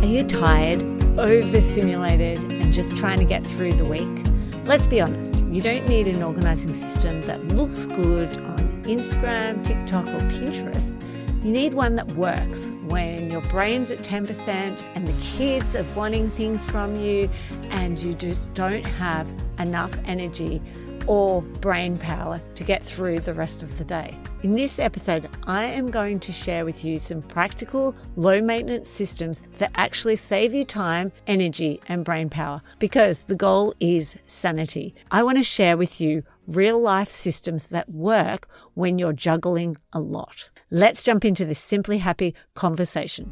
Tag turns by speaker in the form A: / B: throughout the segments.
A: Are you tired, overstimulated, and just trying to get through the week? Let's be honest, you don't need an organising system that looks good on Instagram, TikTok, or Pinterest. You need one that works when your brain's at 10% and the kids are wanting things from you and you just don't have enough energy or brain power to get through the rest of the day. In this episode, I am going to share with you some practical, low-maintenance systems that actually save you time, energy, and brain power, because the goal is sanity. I want to share with you real-life systems that work when you're juggling a lot. Let's jump into this Simply Happy conversation.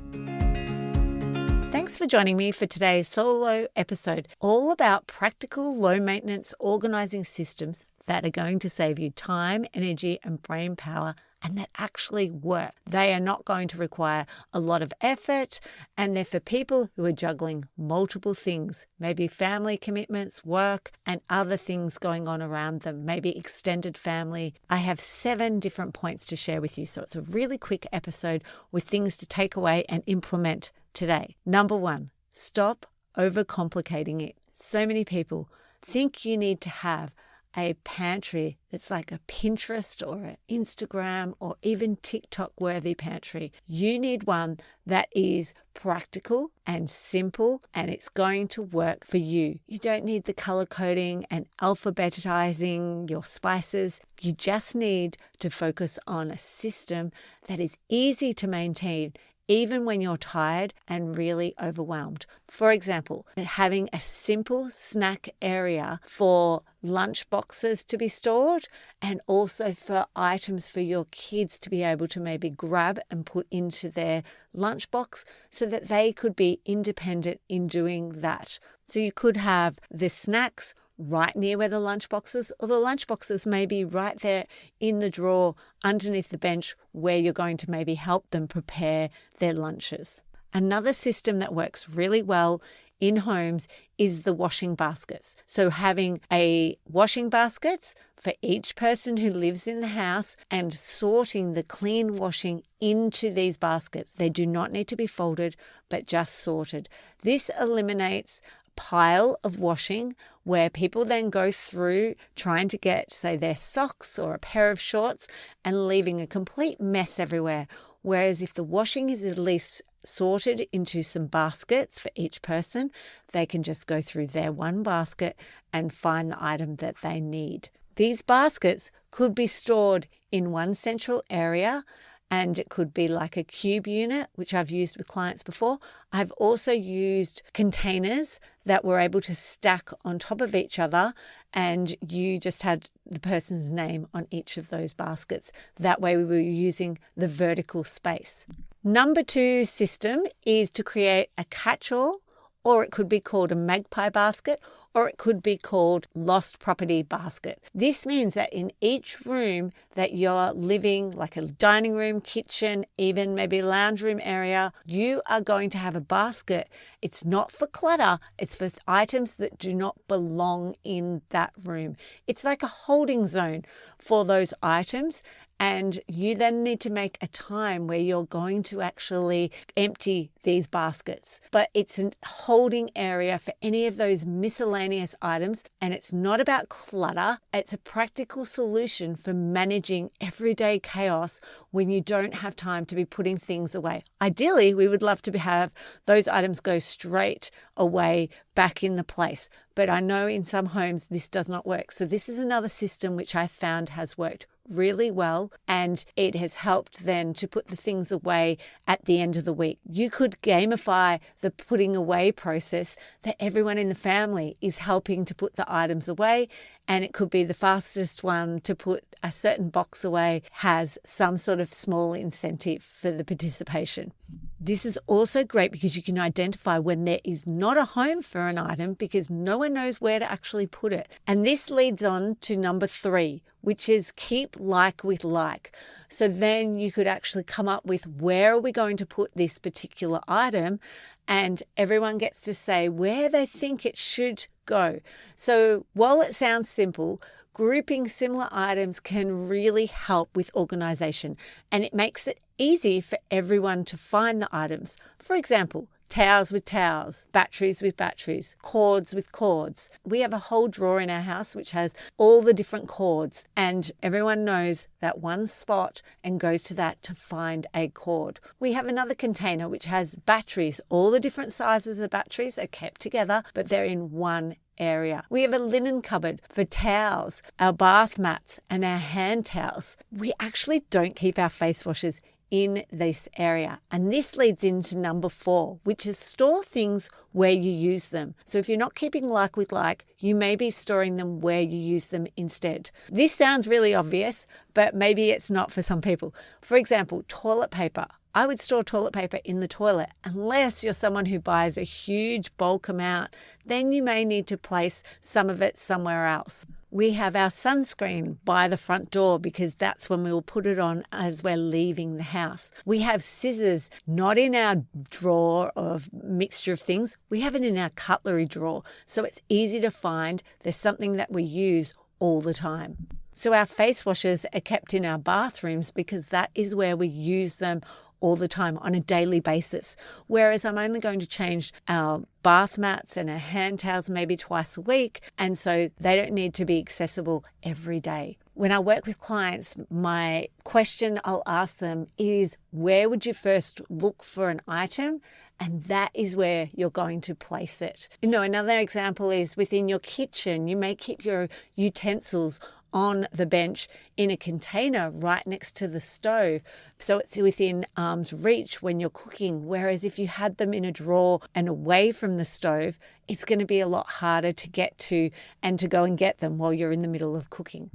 A: Thanks for joining me for today's solo episode, all about practical, low-maintenance organising systems that are going to save you time, energy, and brain power, and that actually work. They are not going to require a lot of effort, and they're for people who are juggling multiple things, maybe family commitments, work, and other things going on around them, maybe extended family. I have 7 different points to share with you, so it's a really quick episode with things to take away and implement today. Number 1, stop overcomplicating it. So many people think you need to have a pantry that's like a Pinterest or an Instagram or even TikTok worthy pantry. You need one that is practical and simple, and it's going to work for you. You don't need the color coding and alphabetizing your spices. You just need to focus on a system that is easy to maintain even when you're tired and really overwhelmed. For example, having a simple snack area for lunch boxes to be stored, and also for items for your kids to be able to maybe grab and put into their lunchbox so that they could be independent in doing that. So you could have the snacks right near where the lunchbox is, or the lunchboxes may be right there in the drawer underneath the bench where you're going to maybe help them prepare their lunches. Another system that works really well in homes is the washing baskets. So having a washing baskets for each person who lives in the house and sorting the clean washing into these baskets. They do not need to be folded, but just sorted. This eliminates pile of washing where people then go through trying to get, say, their socks or a pair of shorts and leaving a complete mess everywhere. Whereas if the washing is at least sorted into some baskets for each person, they can just go through their one basket and find the item that they need. These baskets could be stored in one central area, and it could be like a cube unit, which I've used with clients before. I've also used containers that were able to stack on top of each other, and you just had the person's name on each of those baskets. That way we were using the vertical space. Number 2 system is to create a catch-all, or it could be called a magpie basket, or it could be called lost property basket. This means that in each room that you're living, like a dining room, kitchen, even maybe lounge room area, you are going to have a basket. It's not for clutter, it's for items that do not belong in that room. It's like a holding zone for those items. And you then need to make a time where you're going to actually empty these baskets. But it's a holding area for any of those miscellaneous items. And it's not about clutter. It's a practical solution for managing everyday chaos when you don't have time to be putting things away. Ideally, we would love to have those items go straight away back in the place. But I know in some homes this does not work. So this is another system which I found has worked really well, and it has helped then to put the things away at the end of the week. You could gamify the putting away process that everyone in the family is helping to put the items away, and it could be the fastest one to put a certain box away has some sort of small incentive for the participation. This is also great because you can identify when there is not a home for an item because no one knows where to actually put it. And this leads on to number 3, which is keep like with like. So then you could actually come up with where are we going to put this particular item, and everyone gets to say where they think it should go. So while it sounds simple, grouping similar items can really help with organization, and it makes it easy for everyone to find the items. For example, towels with towels, batteries with batteries, cords with cords. We have a whole drawer in our house which has all the different cords, and everyone knows that one spot and goes to that to find a cord. We have another container which has batteries. All the different sizes of batteries are kept together, but they're in one area. We have a linen cupboard for towels, our bath mats, and our hand towels. We actually don't keep our face washers in this area. And this leads into number 4, which is store things where you use them. So if you're not keeping like with like, you may be storing them where you use them instead. This sounds really obvious, but maybe it's not for some people. For example, toilet paper. I would store toilet paper in the toilet unless you're someone who buys a huge bulk amount. Then you may need to place some of it somewhere else. We have our sunscreen by the front door because that's when we will put it on as we're leaving the house. We have scissors not in our drawer of mixture of things. We have it in our cutlery drawer. So it's easy to find. There's something that we use all the time. So our face washers are kept in our bathrooms because that is where we use them all the time on a daily basis. Whereas I'm only going to change our bath mats and our hand towels maybe twice a week. And so they don't need to be accessible every day. When I work with clients, my question I'll ask them is, where would you first look for an item? And that is where you're going to place it. Another example is within your kitchen. You may keep your utensils on the bench in a container right next to the stove, so it's within arm's reach when you're cooking. Whereas if you had them in a drawer and away from the stove, it's going to be a lot harder to get to and to go and get them while you're in the middle of cooking.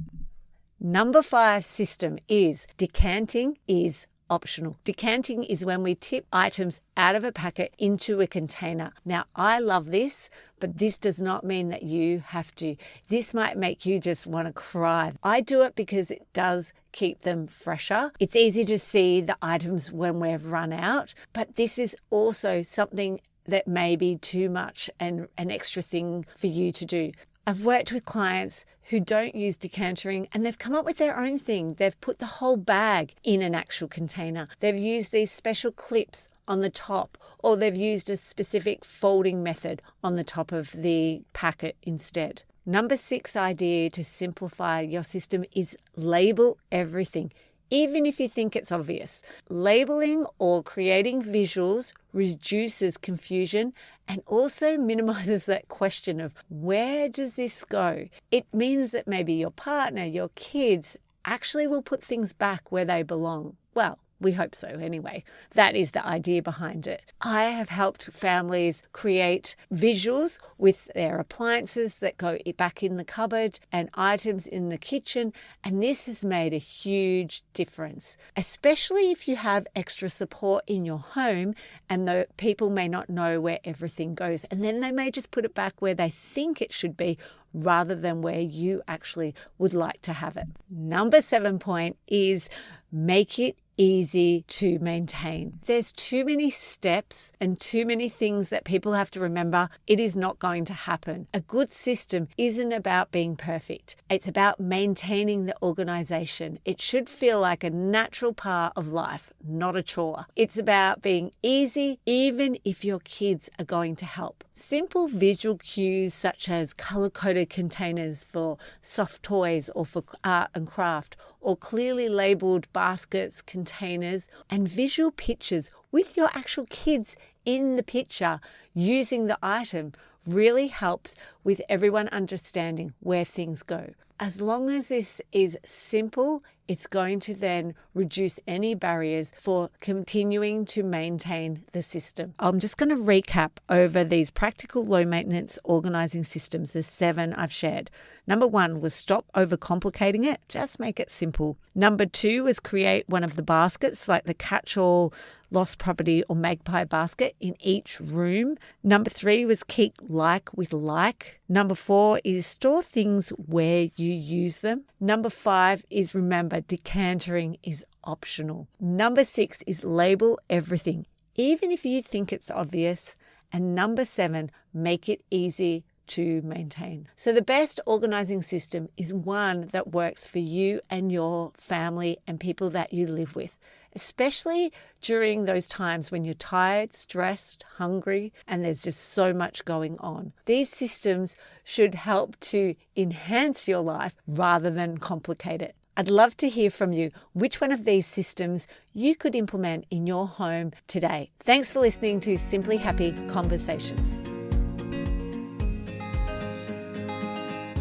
A: Number 5 system is decanting is optional. Decanting is when we tip items out of a packet into a container. Now, I love this, but this does not mean that you have to. This might make you just want to cry. I do it because it does keep them fresher. It's easy to see the items when we've run out, but this is also something that may be too much and an extra thing for you to do. I've worked with clients who don't use decanting and they've come up with their own thing. They've put the whole bag in an actual container. They've used these special clips on the top, or they've used a specific folding method on the top of the packet instead. Number 6 idea to simplify your system is label everything. Even if you think it's obvious, labeling or creating visuals reduces confusion and also minimizes that question of where does this go? It means that maybe your partner, your kids actually will put things back where they belong. Well, we hope so anyway. That is the idea behind it. I have helped families create visuals with their appliances that go back in the cupboard and items in the kitchen, and this has made a huge difference, especially if you have extra support in your home and the people may not know where everything goes, and then they may just put it back where they think it should be rather than where you actually would like to have it. Number 7 point is make it easy to maintain. There's too many steps and too many things that people have to remember. It is not going to happen. A good system isn't about being perfect. It's about maintaining the organization. It should feel like a natural part of life, not a chore. It's about being easy, even if your kids are going to help. Simple visual cues such as color-coded containers for soft toys or for art and craft, or clearly labeled baskets, containers, and visual pictures with your actual kids in the picture using the item really helps with everyone understanding where things go. As long as this is simple, it's going to then reduce any barriers for continuing to maintain the system. I'm just going to recap over these practical low maintenance organizing systems, the 7 I've shared. Number 1 was stop overcomplicating it, just make it simple. Number 2 was create one of the baskets like the catch-all, lost property or magpie basket in each room. Number 3 was keep like with like. Number 4 is store things where you use them. Number 5 is remember decanting is optional. Number 6 is label everything, even if you think it's obvious. And number 7, make it easy to maintain. So the best organizing system is one that works for you and your family and people that you live with. especially during those times when you're tired, stressed, hungry, and there's just so much going on. These systems should help to enhance your life rather than complicate it. I'd love to hear from you which one of these systems you could implement in your home today. Thanks for listening to Simply Happy Conversations.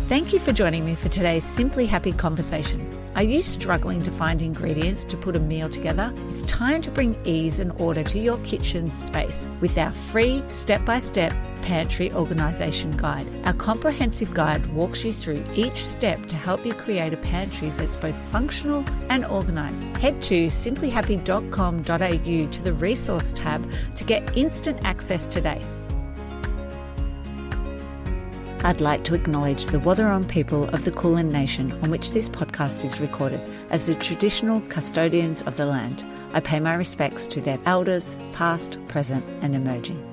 A: Thank you for joining me for today's Simply Happy Conversation. Are you struggling to find ingredients to put a meal together? It's time to bring ease and order to your kitchen space with our free step-by-step pantry organisation guide. Our comprehensive guide walks you through each step to help you create a pantry that's both functional and organised. Head to simplyhappy.com.au to the resource tab to get instant access today. I'd like to acknowledge the Wathaurong people of the Kulin Nation on which this podcast is recorded as the traditional custodians of the land. I pay my respects to their elders, past, present and emerging.